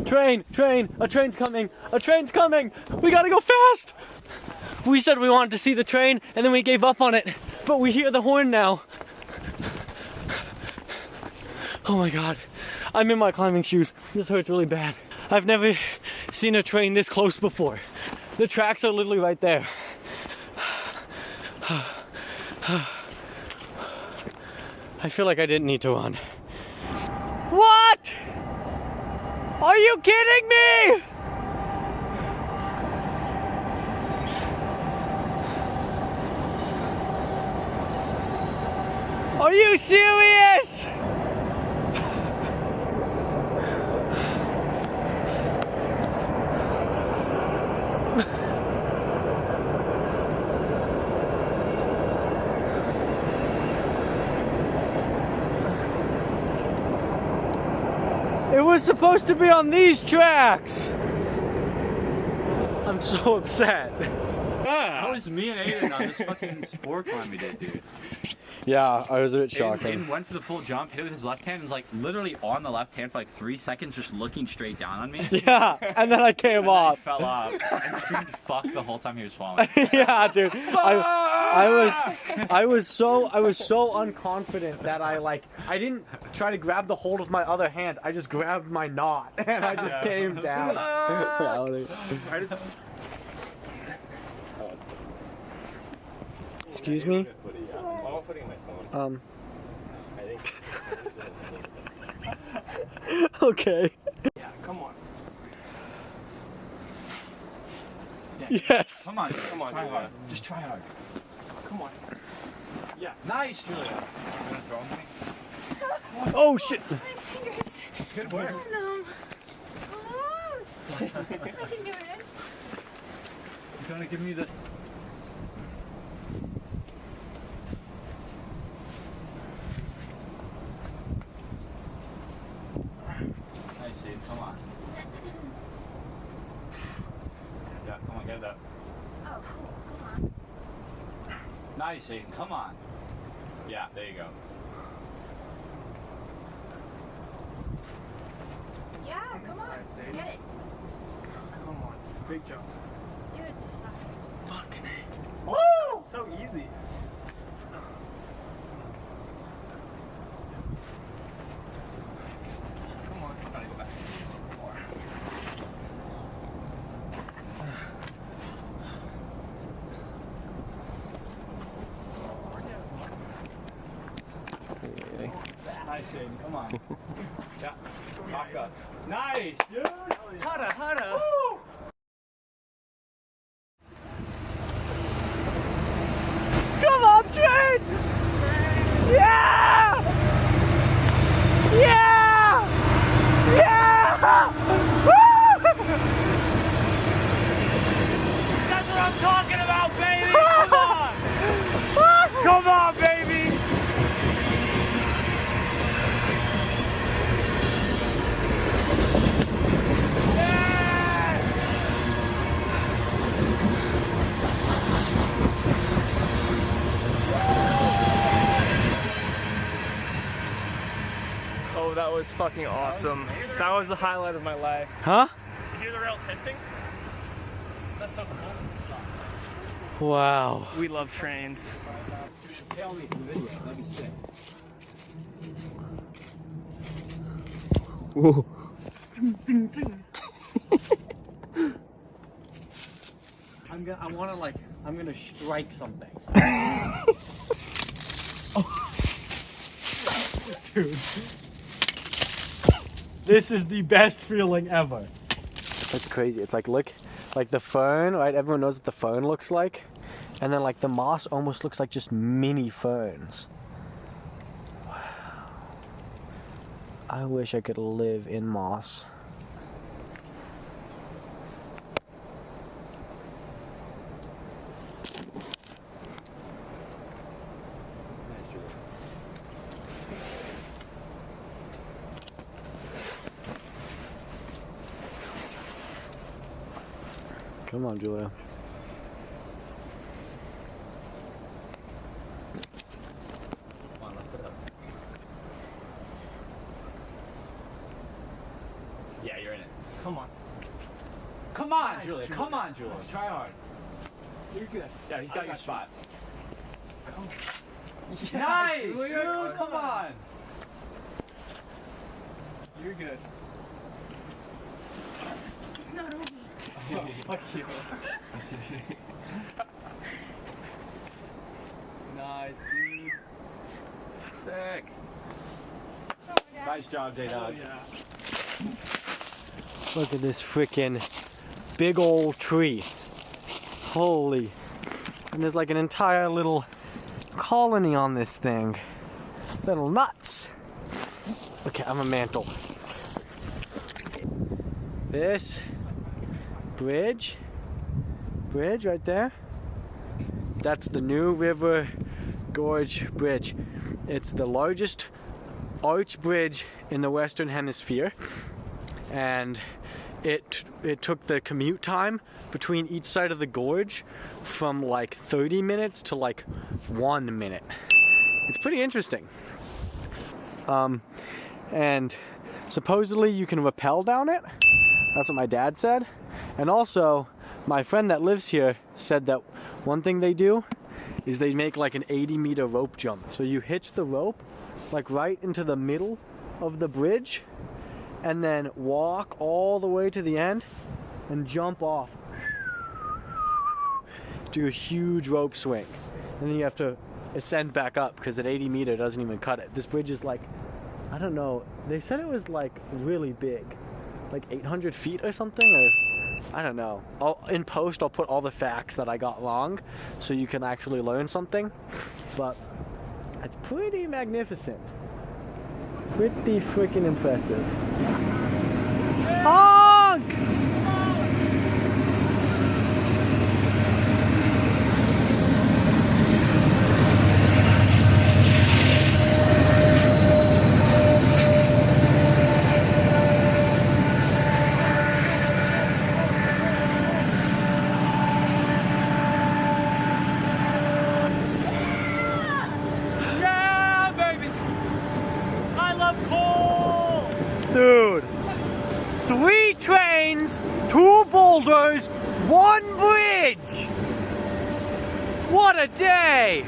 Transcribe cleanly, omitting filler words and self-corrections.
Train! A train's coming! A train's coming! We gotta go fast! We said we wanted to see the train and then we gave up on it. But we hear the horn now. Oh my god. I'm in my climbing shoes. This hurts really bad. I've never seen a train this close before. The tracks are literally right there. I feel like I didn't need to run. What? Are you kidding me? Are you serious? It was supposed to be on these tracks. I'm so upset. That was me and Aiden on this fucking sport climb we did, dude. Yeah, I was a bit shocked. Aiden went for the full jump, hit it with his left hand, and was like literally on the left hand for like 3 seconds, just looking straight down on me. Yeah, and then I came off. He fell off and screamed "fuck" the whole time he was falling. Yeah, dude. I was so unconfident that I didn't try to grab the hold of my other hand. I just grabbed my knot and I just came down. Excuse me? Okay. Yeah, come on. Yeah. Yes. Come on, Try hard. Just try hard. Come on. Yeah. Nice, Julia. You gonna throw me? Oh shit. My fingers. Good work. No. I can do it. You gonna give me the... Nice, Aiden. Come on. Yeah, come on, get it up. Oh, cool. Come on. Nice, Aiden. Come on. Yeah, there you go. Yeah, come on. Get it. Come on. Big jump. Do it this time. Fucking A. Woo! So easy. Come on. Gotta go back. More. Nice, Aiden. Come on. Yeah. Back up. Nice, dude. Hada. Woo! Come on, train! Yeah! Yeah! Yeah! Woo! That's what I'm talking about, baby! Come on! Come on, baby! Oh, that was fucking awesome. That was the highlight of my life. Huh? You hear the rails hissing? That's so cool. Wow. We love trains. Tell me the video. Let me see. Whoa. I'm gonna strike something. Dude. This is the best feeling ever. That's crazy. It's like, look, like the phone, right? Everyone knows what the phone looks like. And then like the moss almost looks like just mini phones. Wow. I wish I could live in moss. Come on, Julia. Come on, lift it up. Yeah, you're in it. Come on. Come on, Nice, Julia. Julia. Come on, Julia. Try hard. You're good. Yeah, he's got your you. spot. Yeah, Nice, Julia, dude. Come on. You're good. It's not over. Fuck you. Nice, dude. Sick. Oh, my God. Nice job, J-Dog. Yeah. Look at this freaking big old tree. Holy. And there's like an entire little colony on this thing. Little nuts. Okay, I'm a mantle. This bridge right there, that's the New River Gorge Bridge. It's the largest arch bridge in the Western Hemisphere, and it took the commute time between each side of the gorge from like 30 minutes to like 1 minute. It's pretty interesting. And supposedly you can rappel down it. That's what my dad said. And also, my friend that lives here said that one thing they do is they make like an 80-meter rope jump. So you hitch the rope like right into the middle of the bridge and then walk all the way to the end and jump off. Do a huge rope swing. And then you have to ascend back up because at 80 meter doesn't even cut it. This bridge is like, I don't know, they said it was like really big. Like 800 feet or something, or I don't know. In post, I'll put all the facts that I got wrong so you can actually learn something. But it's pretty magnificent. Pretty freaking impressive. Honk! Yeah, baby. I love coal. Dude, 3 trains, 2 boulders, 1 bridge! What a day!